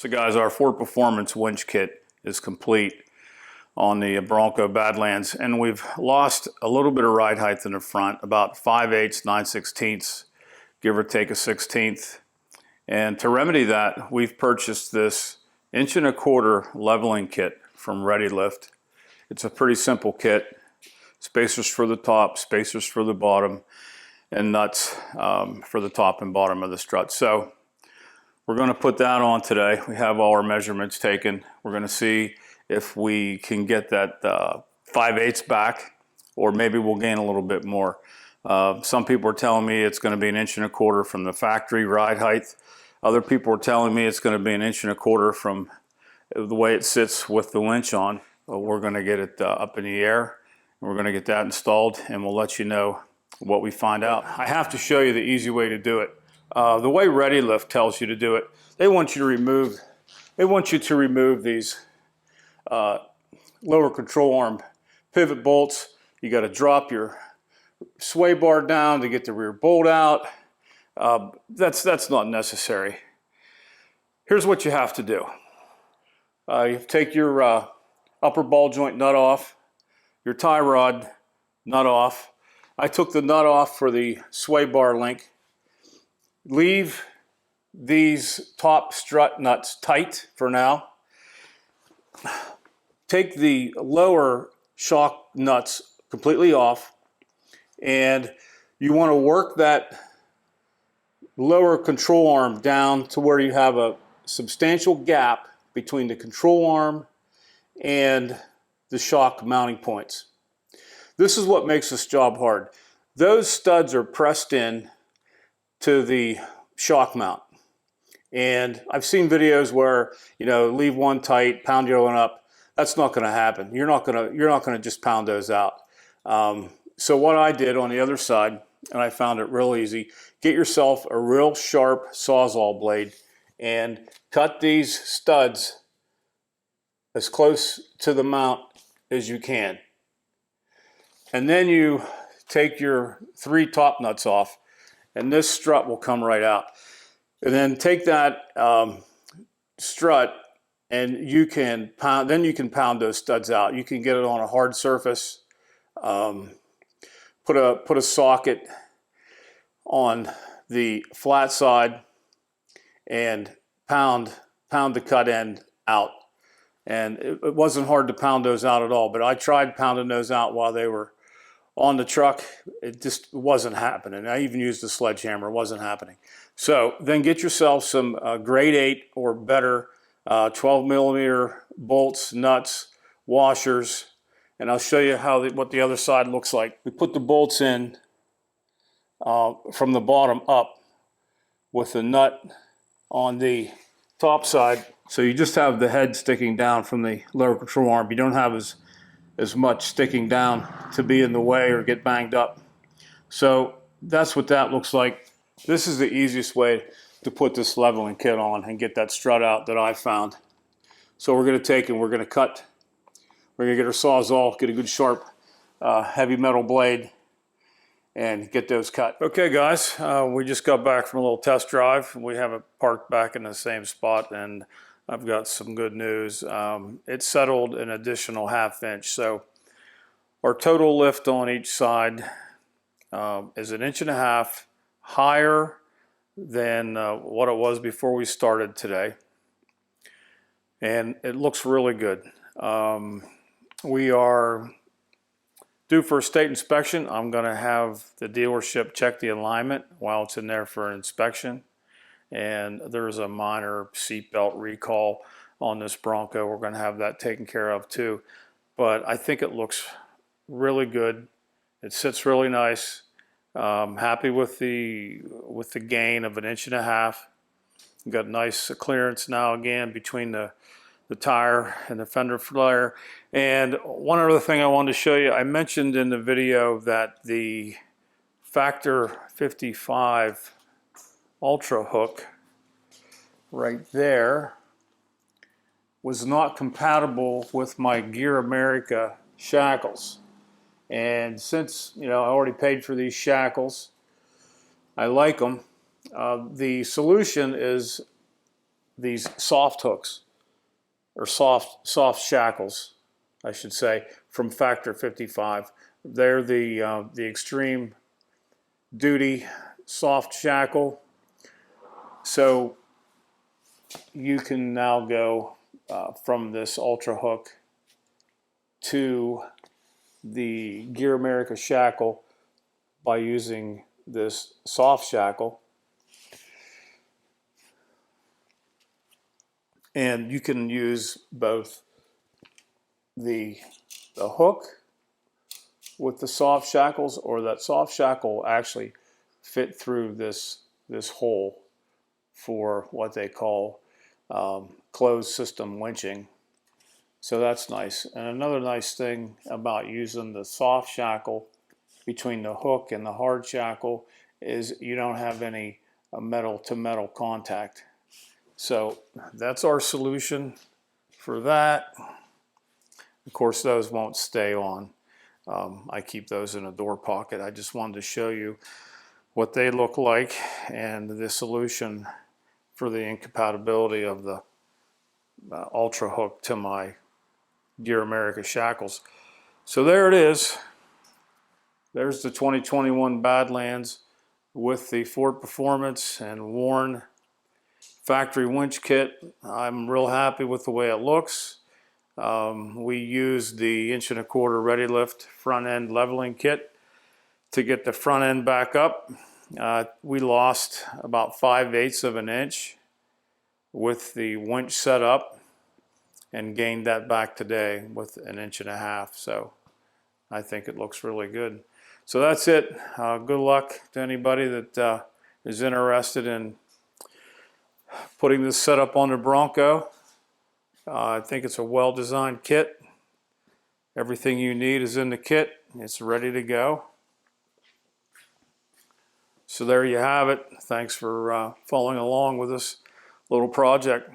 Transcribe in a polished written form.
So guys, our Ford Performance winch kit is complete on the Bronco Badlands, and we've lost a little bit of ride height in the front, about 5/8, 9/16, give or take a 16th. And to remedy that, we've purchased this 1.25" leveling kit from ReadyLift. It's a pretty simple kit. Spacers for the top, spacers for the bottom, and nuts for the top and bottom of the strut. So we're going to put that on today. We have all our measurements taken. We're going to see if we can get that 5/8 back, or maybe we'll gain a little bit more. Some people are telling me it's going to be 1.25" inch from the factory ride height. Other people are telling me it's going to be 1.25" inch from the way it sits with the winch on. We're going to get it up in the air. We're going to get that installed, and we'll let you know what we find out. I have to show you the easy way to do it. The way ReadyLift tells you to do it, they want you to remove these lower control arm pivot bolts. You got to drop your sway bar down to get the rear bolt out. That's not necessary. Here's what you have to do. You take your upper ball joint nut off, your tie rod nut off. I took the nut off for the sway bar link. Leave these top strut nuts tight for now. Take the lower shock nuts completely off, and you want to work that lower control arm down to where you have a substantial gap between the control arm and the shock mounting points. This is what makes this job hard. Those studs are pressed in to the shock mount. And I've seen videos where, leave one tight, pound the other one up. That's not going to happen. You're not going to just pound those out. So what I did on the other side, and I found it real easy, get yourself a real sharp Sawzall blade and cut these studs as close to the mount as you can. And then you take your 3 top nuts off, and this strut will come right out. And then take that strut, and you can pound those studs out. You can get it on a hard surface. Put a socket on the flat side and pound the cut end out. And it wasn't hard to pound those out at all, but I tried pounding those out while they were on the truck. It just wasn't happening. I even used a sledgehammer. It wasn't happening. So then get yourself some grade 8 or better 12mm bolts, nuts, washers, and I'll show you what the other side looks like. We put the bolts in from the bottom up with the nut on the top side. So you just have the head sticking down from the lower control arm. You don't have as much sticking down to be in the way or get banged up. So that's what that looks like. This is the easiest way to put this leveling kit on and get that strut out that I found. So we're going to take and we're going to cut. We're going to get our Sawzall, get a good sharp heavy metal blade, and get those cut. Okay guys, we just got back from a little test drive. We have it parked back in the same spot, and I've got some good news. It settled an additional 1/2 inch. So our total lift on each side is 1.5 inches higher than what it was before we started today. And it looks really good. We are due for a state inspection. I'm going to have the dealership check the alignment while it's in there for an inspection. And there's a minor seatbelt recall on this Bronco. We're going to have that taken care of too. But I think it looks really good. It sits really nice. Happy with the gain of 1.5 inches. Got nice clearance now again between the tire and the fender flare. And one other thing I wanted to show you, I mentioned in the video that the Factor 55 Ultra hook right there was not compatible with my Gear America shackles. And since I already paid for these shackles, I like them. The solution is these soft hooks, or soft shackles, I should say, from Factor 55. They're the extreme duty soft shackle. So you can now go from this ultra hook to the Gear America shackle by using this soft shackle. And you can use both the hook with the soft shackles, or that soft shackle will actually fit through this hole for what they call closed system winching. So that's nice. And another nice thing about using the soft shackle between the hook and the hard shackle is you don't have any metal to metal contact. So that's our solution for that. Of course, those won't stay on. I keep those in a door pocket. I just wanted to show you what they look like and the solution for the incompatibility of the ultra hook to my Gear America shackles. So there it is. There's the 2021 Badlands with the Ford Performance and Warn factory winch kit. I'm real happy with the way it looks. We used the 1.25" Ready Lift front end leveling kit to get the front end back up. We lost about 5/8 of an inch with the winch set up and gained that back today with 1.5 inches. So I think it looks really good. So that's it. Good luck to anybody that is interested in putting this setup on the Bronco. I think it's a well-designed kit. Everything you need is in the kit. It's ready to go. So there you have it. Thanks for following along with this little project.